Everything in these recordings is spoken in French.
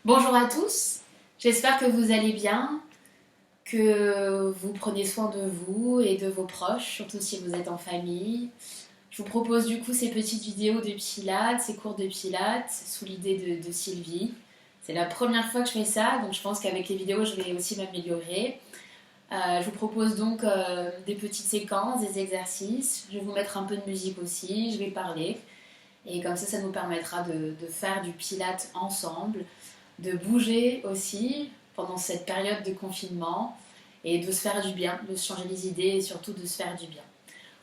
Bonjour à tous, j'espère que vous allez bien, que vous prenez soin de vous et de vos proches, surtout si vous êtes en famille. Je vous propose du coup ces petites vidéos de pilates, ces cours de pilates sous l'idée de Sylvie. C'est la première fois que je fais ça, donc je pense qu'avec les vidéos je vais aussi m'améliorer. Je vous propose donc des petites séquences, des exercices. Je vais vous mettre un peu de musique aussi, je vais parler. Et comme ça nous permettra de faire du pilates ensemble, de bouger aussi pendant cette période de confinement et de se faire du bien, de se changer les idées et surtout de se faire du bien.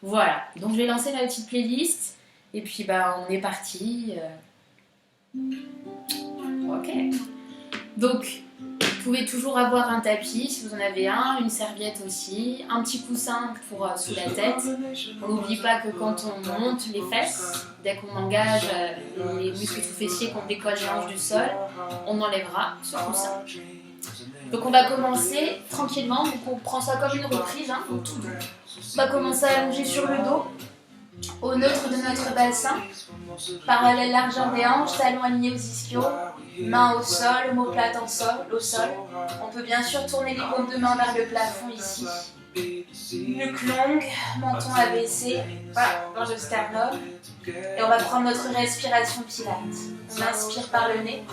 Voilà, donc je vais lancer ma petite playlist et puis on est parti. Ok. Donc, vous pouvez toujours avoir un tapis si vous en avez un, une serviette aussi, un petit coussin pour sous la tête. On n'oublie pas que quand on monte les fesses, dès qu'on engage les muscles sous-fessiers, qu'on décolle les hanches du sol, on enlèvera ce coussin. Donc on va commencer tranquillement, donc on prend ça comme une reprise, donc tout doux. On va commencer à allonger sur le dos, au neutre de notre bassin, parallèle largeur des hanches, talons alignés aux ischios, mains au sol, omoplate au sol. On peut bien sûr tourner les paumes de main vers le plafond ici. Nuque longue, menton abaissé, voilà, dans le sternum. Et on va prendre notre respiration pilate. On inspire par le nez.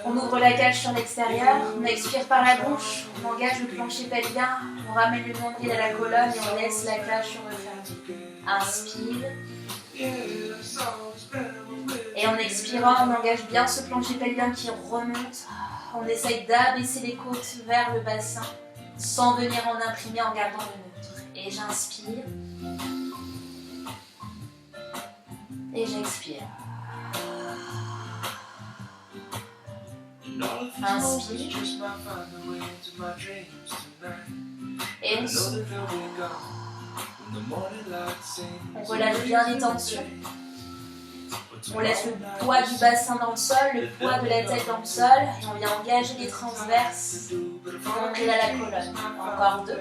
On ouvre la cage sur l'extérieur, on expire par la bouche, on engage le plancher pelvien, on ramène le nombril à la colonne et on laisse la cage sur refermée. Inspire. Et en expirant, on engage bien ce plancher pelvien qui remonte. On essaye d'abaisser les côtes vers le bassin sans venir en imprimer en gardant le neutre. Et j'inspire. Et j'expire. Inspire. Et on souffle. On relâche bien les tensions. On laisse le poids du bassin dans le sol, le poids de la tête dans le sol. Et on vient engager les transverses. Nombril à la colonne. Encore deux.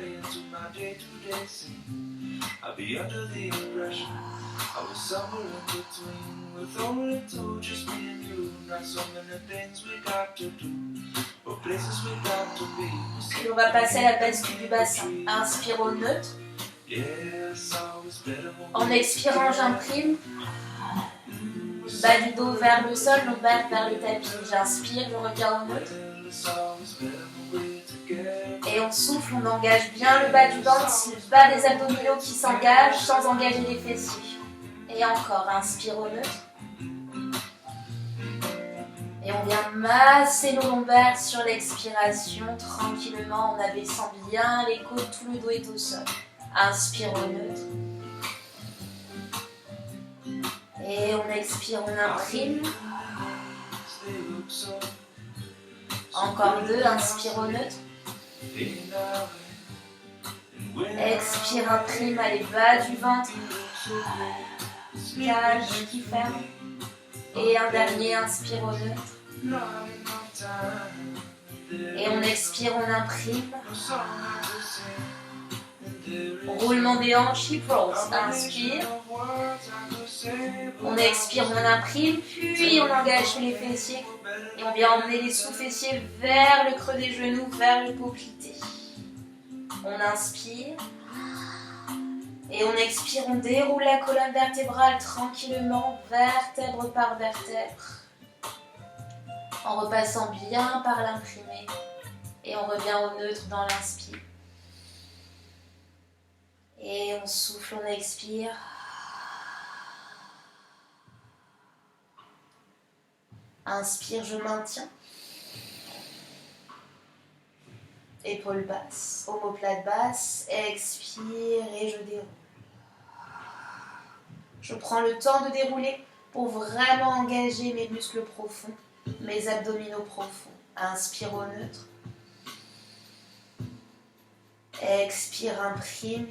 Et on va passer à la bascule du bassin. Inspire au neutre. En expirant, j'imprime. Bas du dos vers le sol, lombaire vers le tapis. J'inspire, je reviens au neutre. Et on souffle, on engage bien le bas du ventre, le bas des abdominaux qui s'engagent sans engager les fessiers. Et encore, inspire au neutre. Et on vient masser nos lombaires sur l'expiration, tranquillement, en abaissant bien les côtes, tout le dos est au sol. Inspire au neutre. Et on expire, on imprime. Encore deux, inspire au neutre. Expire, imprime, allez, bas du ventre. Cage qui ferme. Et un dernier, inspire au neutre. Et on expire, on imprime. Roulement des hanches, hip rolls. Inspire. On expire, on imprime, puis on engage les fessiers. Et on vient emmener les sous-fessiers vers le creux des genoux, vers le poplité. On inspire. Et on expire, on déroule la colonne vertébrale tranquillement, vertèbre par vertèbre. En repassant bien par l'imprimé. Et on revient au neutre dans l'inspire. Et on souffle, on expire. Inspire, je maintiens. Épaules basses, omoplate basse. Expire et je déroule. Je prends le temps de dérouler pour vraiment engager mes muscles profonds, mes abdominaux profonds. Inspire au neutre. Expire, imprime.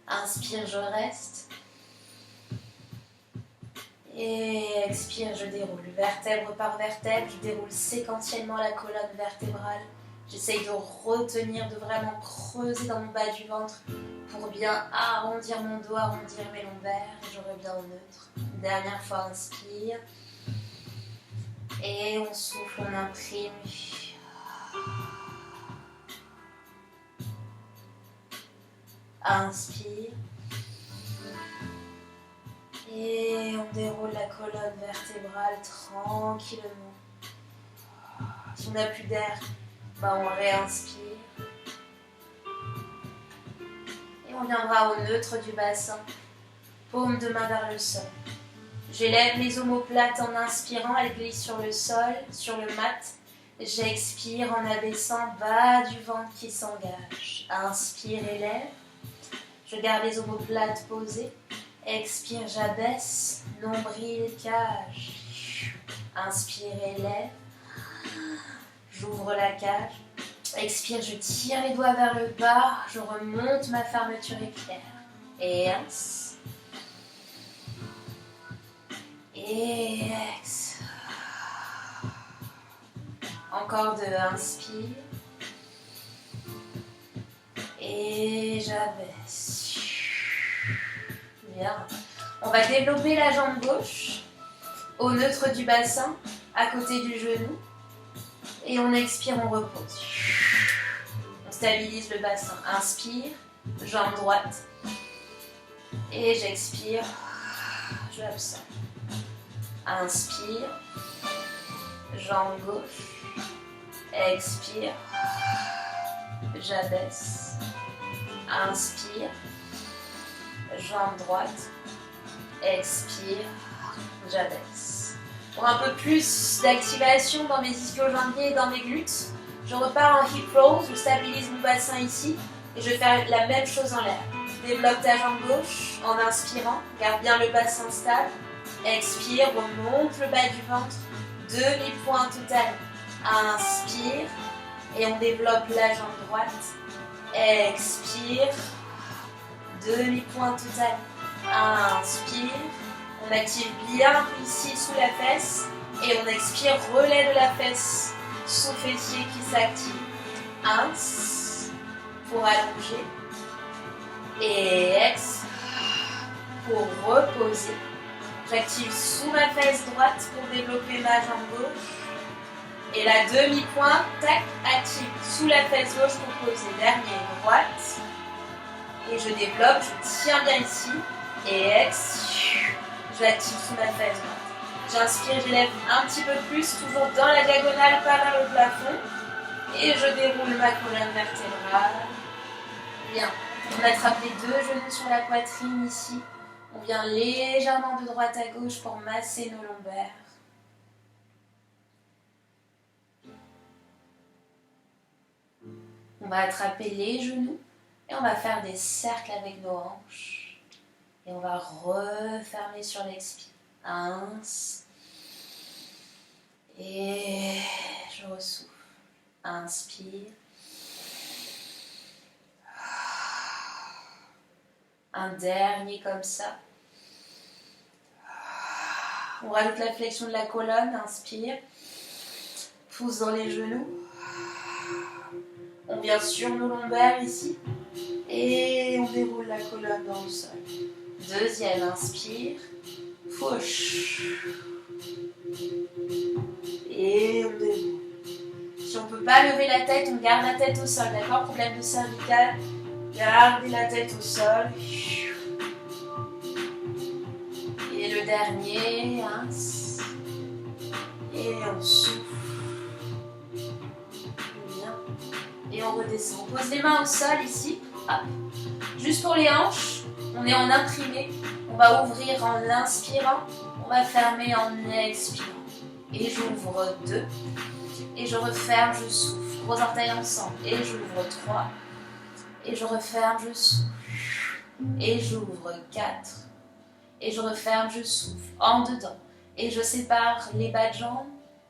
Inspire, je reste. Et expire, je déroule. Vertèbre par vertèbre, je déroule séquentiellement la colonne vertébrale J'essaye de retenir, de vraiment creuser dans mon bas du ventre pour bien arrondir mon dos, arrondir mes lombaires. Et je reviens au neutre. Une dernière fois, inspire. Et on souffle, on imprime. Inspire. Et on déroule la colonne vertébrale tranquillement. Si on n'a plus d'air, on réinspire. Et on viendra au neutre du bassin. Paume de main vers le sol. J'élève les omoplates en inspirant, elles glissent sur le sol, sur le mat. J'expire en abaissant, bas du ventre qui s'engage. Inspire, élève. Je garde les omoplates posées. Expire, j'abaisse, nombril, cage. Inspire, élève. J'ouvre la cage. Expire, je tire les doigts vers le bas. Je remonte ma fermeture éclair. Et ins. Et ex. Encore deux, inspire. Et j'abaisse. Bien. On va développer la jambe gauche au neutre du bassin, à côté du genou. Et on expire, on repose. On stabilise le bassin. Inspire, jambe droite. Et j'expire, j'absorbe. Inspire, jambe gauche. Expire, j'abaisse. Inspire, jambe droite. Expire, j'abaisse. Pour un peu plus d'activation dans mes ischio-jambiers et dans mes glutes, je repars en hip roll, je stabilise mon bassin ici et je vais faire la même chose en l'air. Développe ta jambe gauche en inspirant, garde bien le bassin stable. Expire, remonte le bas du ventre, demi-point total. Inspire et on développe la jambe droite. Expire, demi-point total. Inspire, on active bien ici sous la fesse et on expire, relais de la fesse sous fessier qui s'active. Ins pour allonger et ex pour reposer. J'active sous ma fesse droite pour développer ma jambe gauche. Et la demi-pointe, tac, active sous la fesse gauche pour poser. Dernier, droite. Et je développe, je tiens bien ici. Et ex, j'active sous ma fesse droite. J'inspire, j'élève un petit peu plus, toujours dans la diagonale, pas vers le plafond. Et je déroule ma colonne vertébrale. Bien. On attrape les deux genoux sur la poitrine ici. On vient légèrement de droite à gauche pour masser nos lombaires. On va attraper les genoux et on va faire des cercles avec nos hanches. Et on va refermer sur l'expire. Ins. Et je ressouffle. Inspire. Un dernier comme ça. On rajoute la flexion de la colonne. Inspire. Pousse dans les genoux. On vient sur nos lombaires ici. Et on déroule la colonne dans le sol. Deuxième, inspire. Push. Et on déroule. Si on ne peut pas lever la tête, on garde la tête au sol. D'accord? Problème de cervical. Gardez la tête au sol. Et le dernier, ins. Et on souffle. Bien. Et on redescend. On pose les mains au sol ici. Hop. Juste pour les hanches, on est en imprimé. On va ouvrir en inspirant. On va fermer en expirant. Et j'ouvre 2. Et je referme, je souffle. Gros orteils ensemble. Et j'ouvre 3. Et je referme, je souffle. Et j'ouvre 4. Et je referme, je souffle. En dedans. Et je sépare les bas de jambes.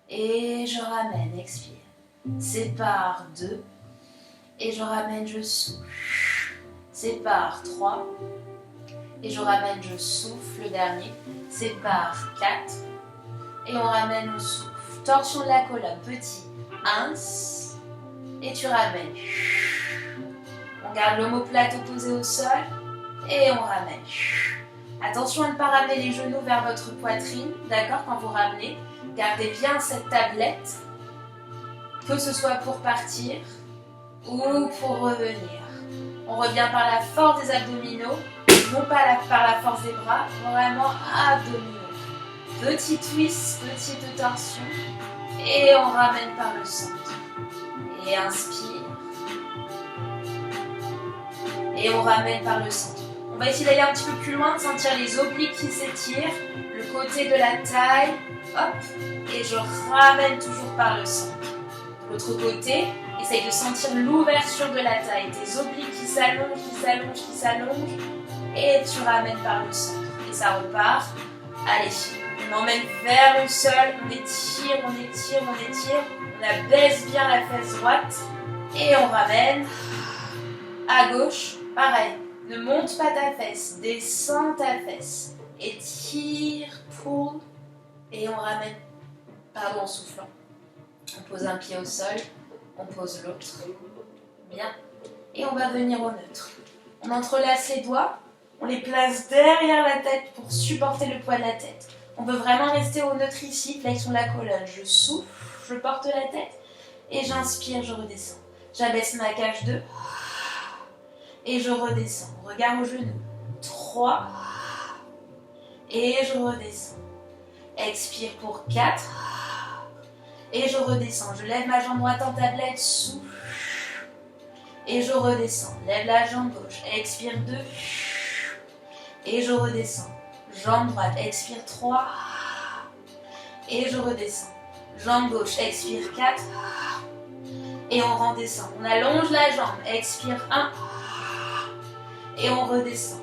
Et je ramène, expire. Sépare 2. Et je ramène, je souffle. Sépare 3. Et je ramène, je souffle. Le dernier. Sépare 4. Et on ramène, on souffle. Torsion de la colonne. Petit. Ins. et tu ramènes. On garde l'omoplate opposée au sol et on ramène. Attention à ne pas ramener les genoux vers votre poitrine, d'accord, quand vous ramenez. Gardez bien cette tablette, que ce soit pour partir ou pour revenir. On revient par la force des abdominaux, non pas par la force des bras, vraiment abdominaux. Petit twist, petite torsion et on ramène par le centre. Et inspire. Et on ramène par le centre. On va essayer d'aller un petit peu plus loin, de sentir les obliques qui s'étirent, le côté de la taille, hop, et je ramène toujours par le centre. De l'autre côté, essaye de sentir l'ouverture de la taille, tes obliques qui s'allongent, qui s'allongent, qui s'allongent, et tu ramènes par le centre. Et ça repart. Allez, on emmène vers le sol, on étire, on étire, on étire, on abaisse bien la fesse droite, et on ramène à gauche, pareil. Ne monte pas ta fesse, descends ta fesse, étire, pull, et on ramène, pardon, en soufflant. On pose un pied au sol, on pose l'autre, bien, et on va venir au neutre. On entrelace les doigts, on les place derrière la tête pour supporter le poids de la tête. On veut vraiment rester au neutre ici, flexion de la colonne. Je souffle, je porte la tête, et j'inspire, je redescends. J'abaisse ma cage 2. Et je redescends. Regard au genou. 3. Et je redescends. Expire pour 4. Et je redescends. Je lève ma jambe droite en tablette. Souffle. Et je redescends. Lève la jambe gauche. Expire 2. Et je redescends. Jambe droite. Expire 3. Et je redescends. Jambe gauche. Expire 4. Et on redescend. On allonge la jambe. Expire 1. Et on redescend.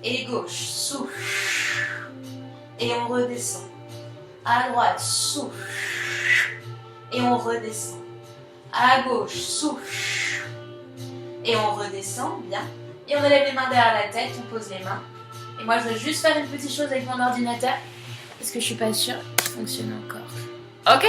Et gauche, souffle. Et on redescend. À droite, souffle. Et on redescend. À gauche, souffle. Et on redescend, bien. Et on élève les mains derrière la tête, on pose les mains. Et moi, je veux juste faire une petite chose avec mon ordinateur. Parce que je suis pas sûre qu'il fonctionne encore. Ok ?